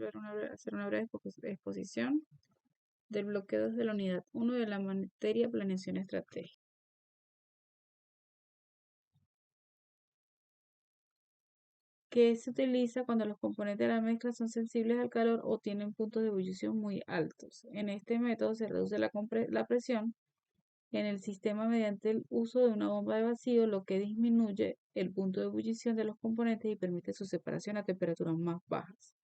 hacer una breve exposición del bloque 2 de la unidad 1 de la materia Planeación Estratégica. Que se utiliza cuando los componentes de la mezcla son sensibles al calor o tienen puntos de ebullición muy altos. En este método se reduce la presión en el sistema mediante el uso de una bomba de vacío, lo que disminuye el punto de ebullición de los componentes y permite su separación a temperaturas más bajas.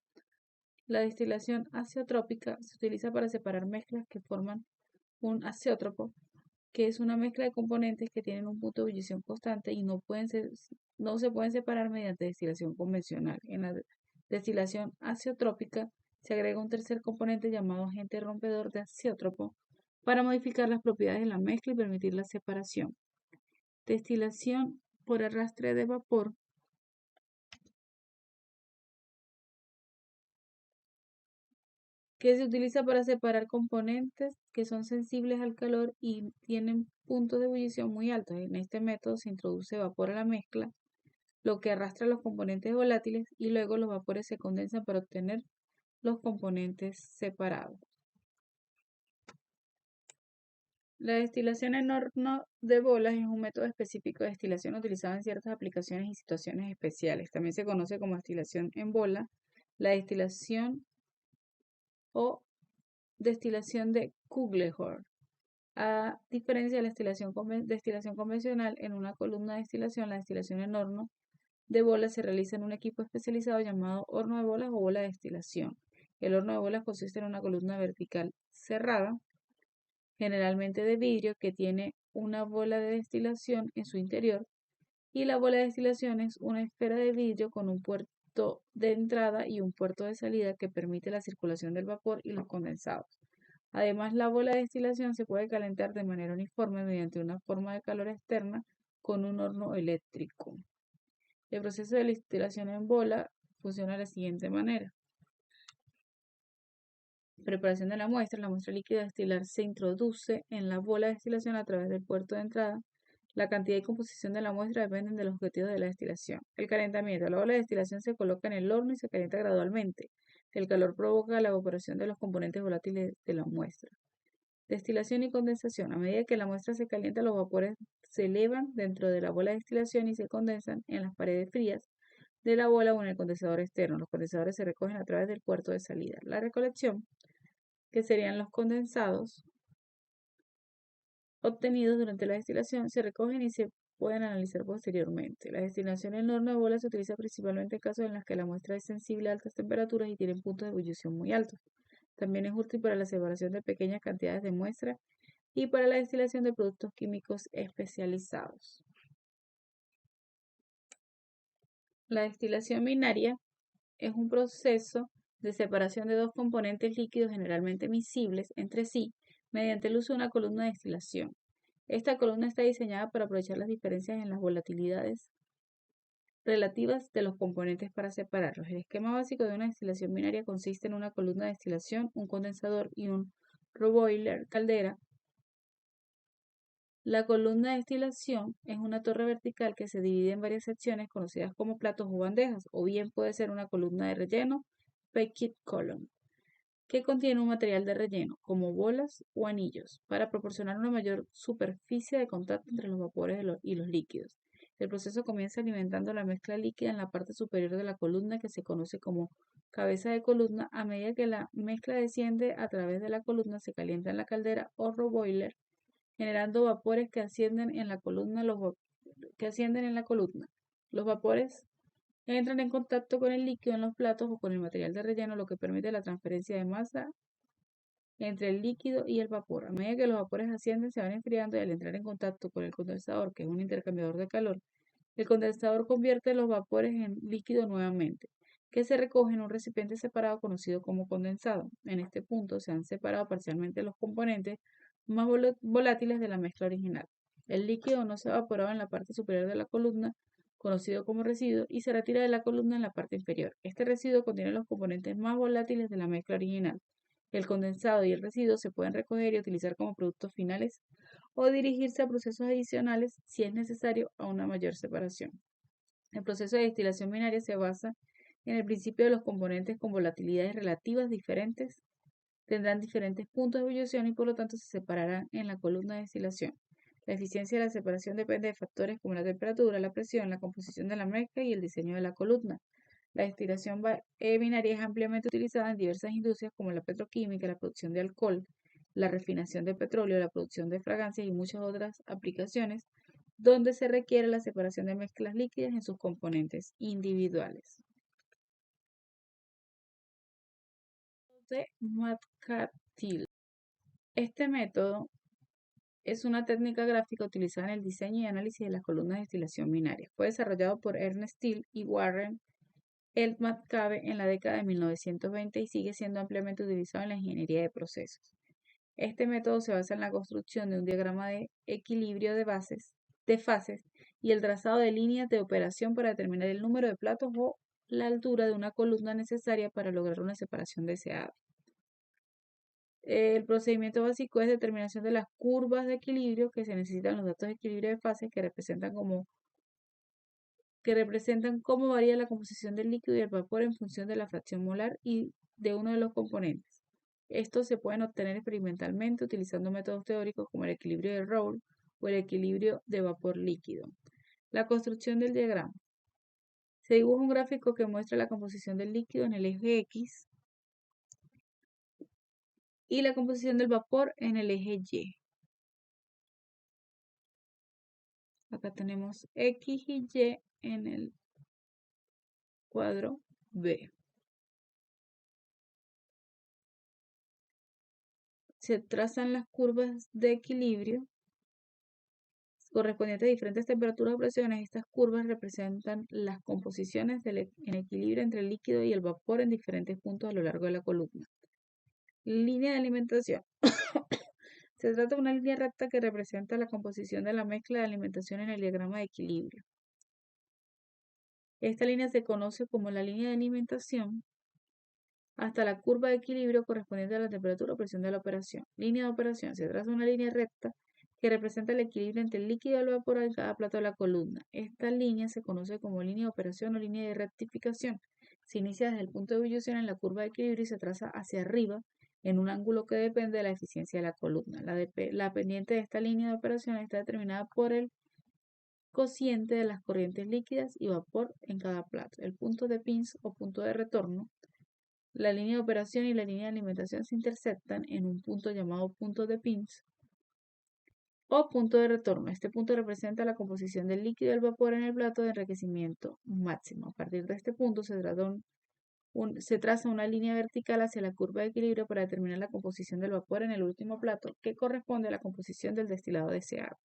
La destilación azeotrópica se utiliza para separar mezclas que forman un azeótropo, que es una mezcla de componentes que tienen un punto de ebullición constante y no se pueden separar mediante destilación convencional. En la destilación azeotrópica se agrega un tercer componente llamado agente rompedor de azeótropo para modificar las propiedades de la mezcla y permitir la separación. Destilación por arrastre de vapor que se utiliza para separar componentes que son sensibles al calor y tienen puntos de ebullición muy altos. En este método se introduce vapor a la mezcla, lo que arrastra los componentes volátiles y luego los vapores se condensan para obtener los componentes separados. La destilación en horno de bolas es un método específico de destilación utilizado en ciertas aplicaciones y situaciones especiales. También se conoce como destilación en bola, la destilación o destilación de Kugler-Hor. A diferencia de la destilación convencional, en una columna de destilación, la destilación en horno de bolas se realiza en un equipo especializado llamado horno de bolas o bola de destilación. El horno de bolas consiste en una columna vertical cerrada, generalmente de vidrio, que tiene una bola de destilación en su interior, y la bola de destilación es una esfera de vidrio con un puerto de entrada y un puerto de salida que permite la circulación del vapor y los condensados. Además, la bola de destilación se puede calentar de manera uniforme mediante una forma de calor externa con un horno eléctrico. El proceso de destilación en bola funciona de la siguiente manera. Preparación de la muestra líquida a destilar se introduce en la bola de destilación a través del puerto de entrada. La cantidad y composición de la muestra dependen de los objetivos de la destilación. El calentamiento. La bola de destilación se coloca en el horno y se calienta gradualmente. El calor provoca la evaporación de los componentes volátiles de la muestra. Destilación y condensación. A medida que la muestra se calienta, los vapores se elevan dentro de la bola de destilación y se condensan en las paredes frías de la bola o en el condensador externo. Los condensadores se recogen a través del puerto de salida. La recolección, que serían los condensados obtenidos durante la destilación, se recogen y se pueden analizar posteriormente. La destilación en horno de bola se utiliza principalmente en casos en los que la muestra es sensible a altas temperaturas y tiene puntos de ebullición muy altos. También es útil para la separación de pequeñas cantidades de muestra y para la destilación de productos químicos especializados. La destilación binaria es un proceso de separación de dos componentes líquidos generalmente miscibles entre sí mediante el uso de una columna de destilación. Esta columna está diseñada para aprovechar las diferencias en las volatilidades relativas de los componentes para separarlos. El esquema básico de una destilación binaria consiste en una columna de destilación, un condensador y un reboiler, caldera. La columna de destilación es una torre vertical que se divide en varias secciones conocidas como platos o bandejas, o bien puede ser una columna de relleno, packet column, que contiene un material de relleno, como bolas o anillos, para proporcionar una mayor superficie de contacto entre los vapores y los líquidos. El proceso comienza alimentando la mezcla líquida en la parte superior de la columna, que se conoce como cabeza de columna. A medida que la mezcla desciende a través de la columna, se calienta en la caldera o reboiler, generando vapores que ascienden en la columna. Los vapores entran en contacto con el líquido en los platos o con el material de relleno, lo que permite la transferencia de masa entre el líquido y el vapor. A medida que los vapores ascienden, se van enfriando y al entrar en contacto con el condensador, que es un intercambiador de calor, el condensador convierte los vapores en líquido nuevamente, que se recoge en un recipiente separado conocido como condensado. En este punto se han separado parcialmente los componentes más volátiles de la mezcla original. El líquido no se ha evaporado en la parte superior de la columna, conocido como residuo, y se retira de la columna en la parte inferior. Este residuo contiene los componentes más volátiles de la mezcla original. El condensado y el residuo se pueden recoger y utilizar como productos finales o dirigirse a procesos adicionales si es necesario a una mayor separación. El proceso de destilación binaria se basa En el principio, los componentes con volatilidades relativas diferentes tendrán diferentes puntos de ebullición y por lo tanto se separarán en la columna de destilación. La eficiencia de la separación depende de factores como la temperatura, la presión, la composición de la mezcla y el diseño de la columna. La destilación binaria es ampliamente utilizada en diversas industrias como la petroquímica, la producción de alcohol, la refinación de petróleo, la producción de fragancias y muchas otras aplicaciones donde se requiere la separación de mezclas líquidas en sus componentes individuales. De McCarthy. Este método es una técnica gráfica utilizada en el diseño y análisis de las columnas de destilación binaria. Fue desarrollado por Ernest Steele y Warren L. McCabe en la década de 1920 y sigue siendo ampliamente utilizado en la ingeniería de procesos. Este método se basa en la construcción de un diagrama de equilibrio de fases y el trazado de líneas de operación para determinar el número de platos o la altura de una columna necesaria para lograr una separación deseada. El procedimiento básico es determinación de las curvas de equilibrio que se necesitan los datos de equilibrio de fases que representan cómo varía la composición del líquido y el vapor en función de la fracción molar y de uno de los componentes. Estos se pueden obtener experimentalmente utilizando métodos teóricos como el equilibrio de Raoult o el equilibrio de vapor líquido. La construcción del diagrama. Se dibuja un gráfico que muestra la composición del líquido en el eje X y la composición del vapor en el eje Y. Acá tenemos X y Y en el cuadro B. Se trazan las curvas de equilibrio correspondientes a diferentes temperaturas o presiones. Estas curvas representan las composiciones en equilibrio entre el líquido y el vapor en diferentes puntos a lo largo de la columna. Línea de alimentación. Se trata de una línea recta que representa la composición de la mezcla de alimentación en el diagrama de equilibrio. Esta línea se conoce como la línea de alimentación hasta la curva de equilibrio correspondiente a la temperatura o presión de la operación. Línea de operación. Se traza una línea recta que representa el equilibrio entre el líquido y el vapor en cada plato de la columna. Esta línea se conoce como línea de operación o línea de rectificación. Se inicia desde el punto de ebullición en la curva de equilibrio y se traza hacia arriba en un ángulo que depende de la eficiencia de la columna. La pendiente de esta línea de operación está determinada por el cociente de las corrientes líquidas y vapor en cada plato. El punto de pinch o punto de retorno. La línea de operación y la línea de alimentación se intersectan en un punto llamado punto de pinch o punto de retorno. Este punto representa la composición del líquido y el vapor en el plato de enriquecimiento máximo. A partir de este punto se traza una línea vertical hacia la curva de equilibrio para determinar la composición del vapor en el último plato, que corresponde a la composición del destilado deseado.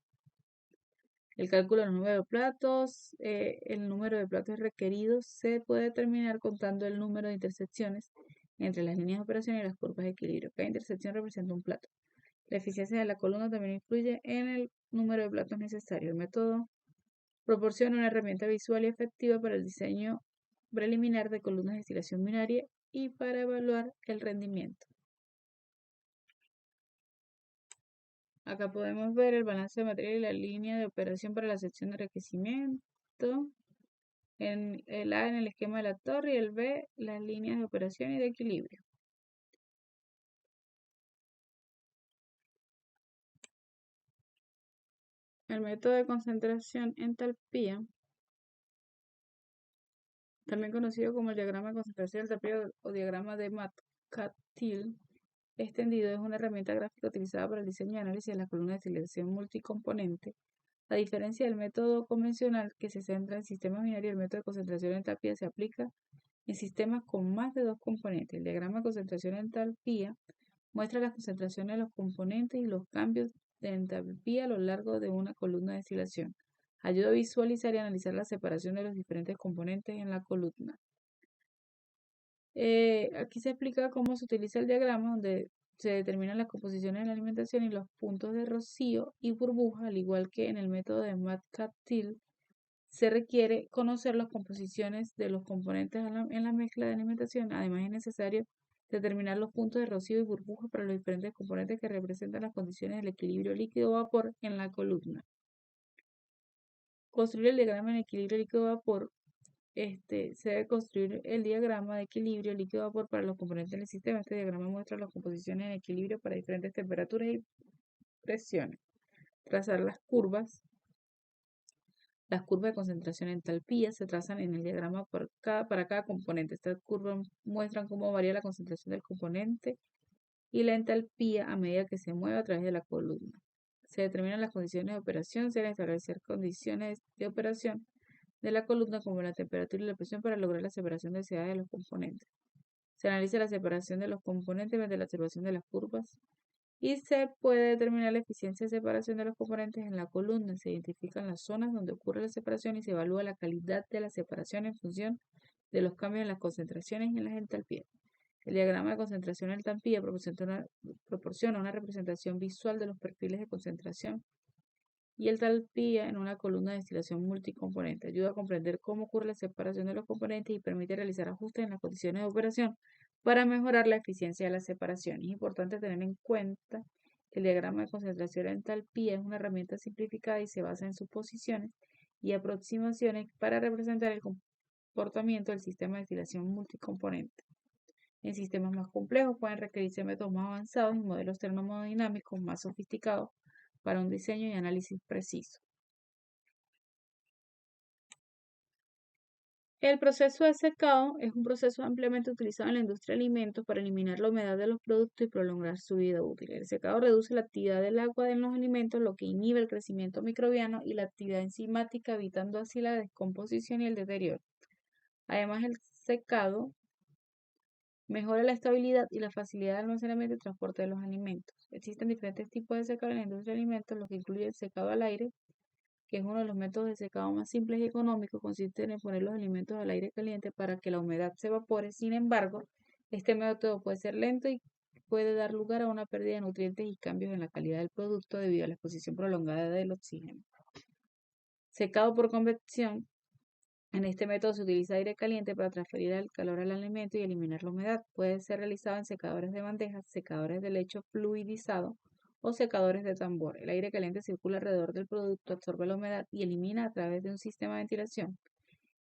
El cálculo del número de platos. El número de platos requeridos se puede determinar contando el número de intersecciones entre las líneas de operación y las curvas de equilibrio. Cada intersección representa un plato. La eficiencia de la columna también influye en el número de platos necesarios. El método proporciona una herramienta visual y efectiva para el diseño preliminar de columnas de destilación binaria y para evaluar el rendimiento. Acá podemos ver el balance de material y la línea de operación para la sección de enriquecimiento. El A en el esquema de la torre y el B las líneas de operación y de equilibrio. El método de concentración entalpía, también conocido como el diagrama de concentración de entalpía o diagrama de McCarthy extendido, es una herramienta gráfica utilizada para el diseño y análisis de las columnas de destilación multicomponente. A diferencia del método convencional que se centra en sistemas binarios, el método de concentración de entalpía se aplica en sistemas con más de dos componentes. El diagrama de concentración de entalpía muestra las concentraciones de los componentes y los cambios de entalpía a lo largo de una columna de destilación. Ayuda a visualizar y analizar la separación de los diferentes componentes en la columna. Aquí se explica cómo se utiliza el diagrama, donde se determinan las composiciones de la alimentación y los puntos de rocío y burbuja, al igual que en el método de McCarthy. Se requiere conocer las composiciones de los componentes en la mezcla de alimentación. Además, es necesario determinar los puntos de rocío y burbuja para los diferentes componentes que representan las condiciones del equilibrio líquido-vapor en la columna. Construir el diagrama en equilibrio líquido-vapor se debe construir el diagrama de equilibrio líquido-vapor para los componentes del sistema. Este diagrama muestra las composiciones en equilibrio para diferentes temperaturas y presiones. Trazar las curvas. Las curvas de concentración en entalpía se trazan en el diagrama para cada componente. Estas curvas muestran cómo varía la concentración del componente y la entalpía a medida que se mueve a través de la columna. Se determinan las condiciones de operación, se deben establecer condiciones de operación de la columna como la temperatura y la presión para lograr la separación deseada de los componentes. Se analiza la separación de los componentes mediante la observación de las curvas y se puede determinar la eficiencia de separación de los componentes en la columna. Se identifican las zonas donde ocurre la separación y se evalúa la calidad de la separación en función de los cambios en las concentraciones y en las entalpías. El diagrama de concentración en entalpía proporciona una representación visual de los perfiles de concentración y entalpía en una columna de destilación multicomponente. Ayuda a comprender cómo ocurre la separación de los componentes y permite realizar ajustes en las condiciones de operación para mejorar la eficiencia de la separación. Es importante tener en cuenta que el diagrama de concentración en entalpía es una herramienta simplificada y se basa en suposiciones y aproximaciones para representar el comportamiento del sistema de destilación multicomponente. En sistemas más complejos pueden requerirse métodos más avanzados y modelos termodinámicos más sofisticados para un diseño y análisis preciso. El proceso de secado es un proceso ampliamente utilizado en la industria de alimentos para eliminar la humedad de los productos y prolongar su vida útil. El secado reduce la actividad del agua en los alimentos, lo que inhibe el crecimiento microbiano y la actividad enzimática, evitando así la descomposición y el deterioro. Además, el secado mejora la estabilidad y la facilidad de almacenamiento y transporte de los alimentos. Existen diferentes tipos de secado en la industria de alimentos, lo que incluye el secado al aire, que es uno de los métodos de secado más simples y económicos. Consiste en poner los alimentos al aire caliente para que la humedad se evapore. Sin embargo, este método puede ser lento y puede dar lugar a una pérdida de nutrientes y cambios en la calidad del producto debido a la exposición prolongada del oxígeno. Secado por convección. En este método se utiliza aire caliente para transferir el calor al alimento y eliminar la humedad. Puede ser realizado en secadores de bandejas, secadores de lecho fluidizado o secadores de tambor. El aire caliente circula alrededor del producto, absorbe la humedad y elimina a través de un sistema de ventilación.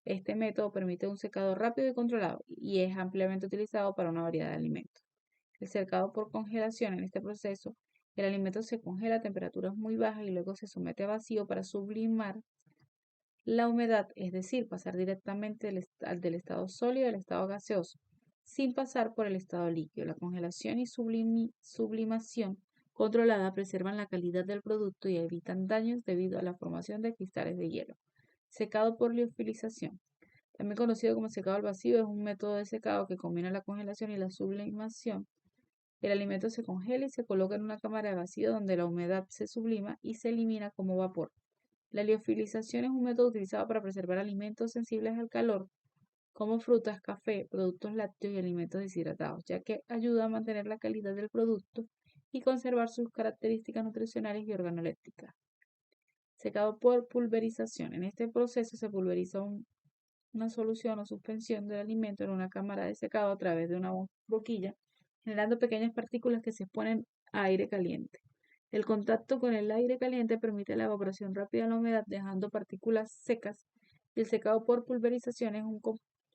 Este método permite un secado rápido y controlado y es ampliamente utilizado para una variedad de alimentos. El secado por congelación. En este proceso, el alimento se congela a temperaturas muy bajas y luego se somete a vacío para sublimar la humedad, es decir, pasar directamente del estado sólido al estado gaseoso, sin pasar por el estado líquido. La congelación y sublimación controlada preservan la calidad del producto y evitan daños debido a la formación de cristales de hielo. Secado por liofilización. También conocido como secado al vacío, es un método de secado que combina la congelación y la sublimación. El alimento se congela y se coloca en una cámara de vacío donde la humedad se sublima y se elimina como vapor. La liofilización es un método utilizado para preservar alimentos sensibles al calor, como frutas, café, productos lácteos y alimentos deshidratados, ya que ayuda a mantener la calidad del producto y conservar sus características nutricionales y organolépticas. Secado por pulverización. En este proceso se pulveriza una solución o suspensión del alimento en una cámara de secado a través de una boquilla, generando pequeñas partículas que se exponen a aire caliente. El contacto con el aire caliente permite la evaporación rápida de la humedad, dejando partículas secas, y el secado por pulverización es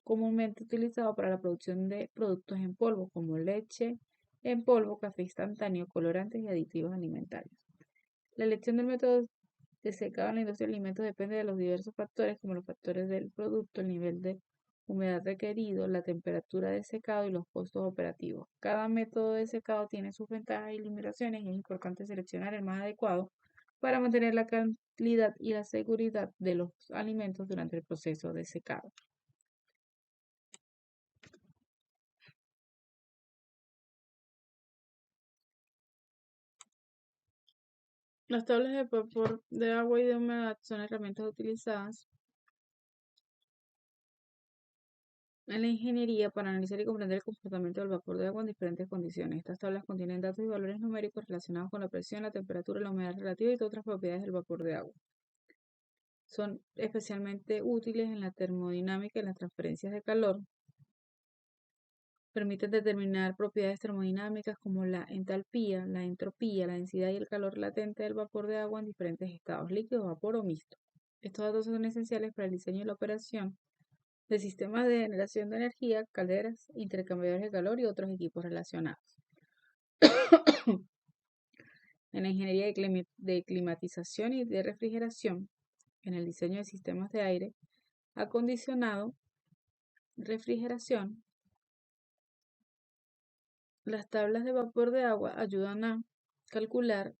comúnmente utilizado para la producción de productos en polvo, como leche en polvo, café instantáneo, colorantes y aditivos alimentarios. La elección del método de secado en la industria de alimentos depende de los diversos factores, como los factores del producto, el nivel de humedad requerido, la temperatura de secado y los costos operativos. Cada método de secado tiene sus ventajas y limitaciones y es importante seleccionar el más adecuado para mantener la calidad y la seguridad de los alimentos durante el proceso de secado. Las tablas de vapor de agua y de humedad son herramientas utilizadas en la ingeniería para analizar y comprender el comportamiento del vapor de agua en diferentes condiciones. Estas tablas contienen datos y valores numéricos relacionados con la presión, la temperatura, la humedad relativa y todas otras propiedades del vapor de agua. Son especialmente útiles en la termodinámica y en las transferencias de calor. Permiten determinar propiedades termodinámicas como la entalpía, la entropía, la densidad y el calor latente del vapor de agua en diferentes estados, líquido, vapor o mixto. Estos datos son esenciales para el diseño y la operación de sistemas de generación de energía, calderas, intercambiadores de calor y otros equipos relacionados. En la ingeniería de climatización y de refrigeración, en el diseño de sistemas de aire acondicionado, refrigeración, las tablas de vapor de agua ayudan a calcular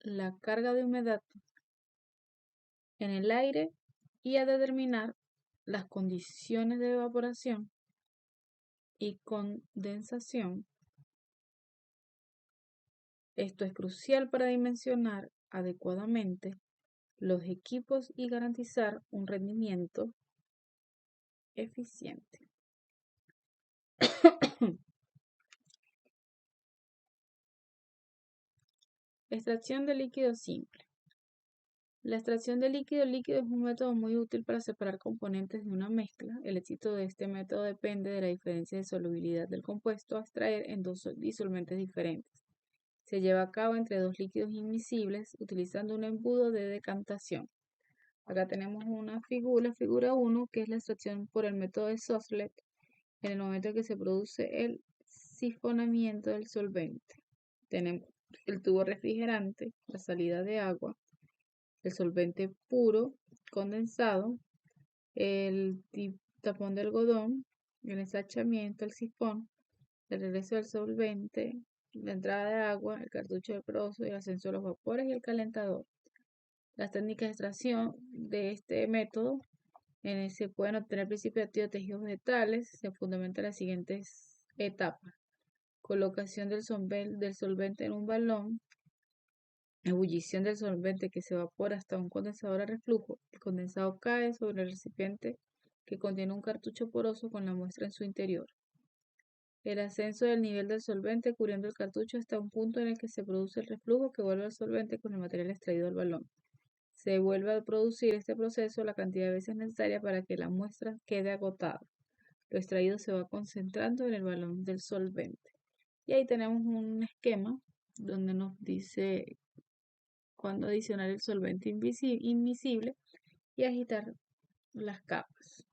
la carga de humedad en el aire y a determinar las condiciones de evaporación y condensación. Esto es crucial para dimensionar adecuadamente los equipos y garantizar un rendimiento eficiente. Extracción de líquido simple. La extracción de líquido líquido es un método muy útil para separar componentes de una mezcla. El éxito de este método depende de la diferencia de solubilidad del compuesto a extraer en dos disolventes diferentes. Se lleva a cabo entre dos líquidos inmiscibles utilizando un embudo de decantación. Acá tenemos una figura, figura 1, que es la extracción por el método de Susslet en el momento en que se produce el sifonamiento del solvente. Tenemos el tubo refrigerante, la salida de agua, el solvente puro condensado, el tapón de algodón, el ensachamiento, el sifón, el regreso del solvente, la entrada de agua, el cartucho de proceso, el ascenso de los vapores y el calentador. Las técnicas de extracción de este método se pueden obtener principios activos de tejidos vegetales. Se fundamentan las siguientes etapas: colocación del solvente en un balón, ebullición del solvente que se evapora hasta un condensador a reflujo. El condensado cae sobre el recipiente que contiene un cartucho poroso con la muestra en su interior. El ascenso del nivel del solvente cubriendo el cartucho hasta un punto en el que se produce el reflujo que vuelve al solvente con el material extraído del balón. Se vuelve a producir este proceso la cantidad de veces necesaria para que la muestra quede agotada. Lo extraído se va concentrando en el balón del solvente. Y ahí tenemos un esquema donde nos dice cuándo adicionar el solvente invisible y agitar las capas.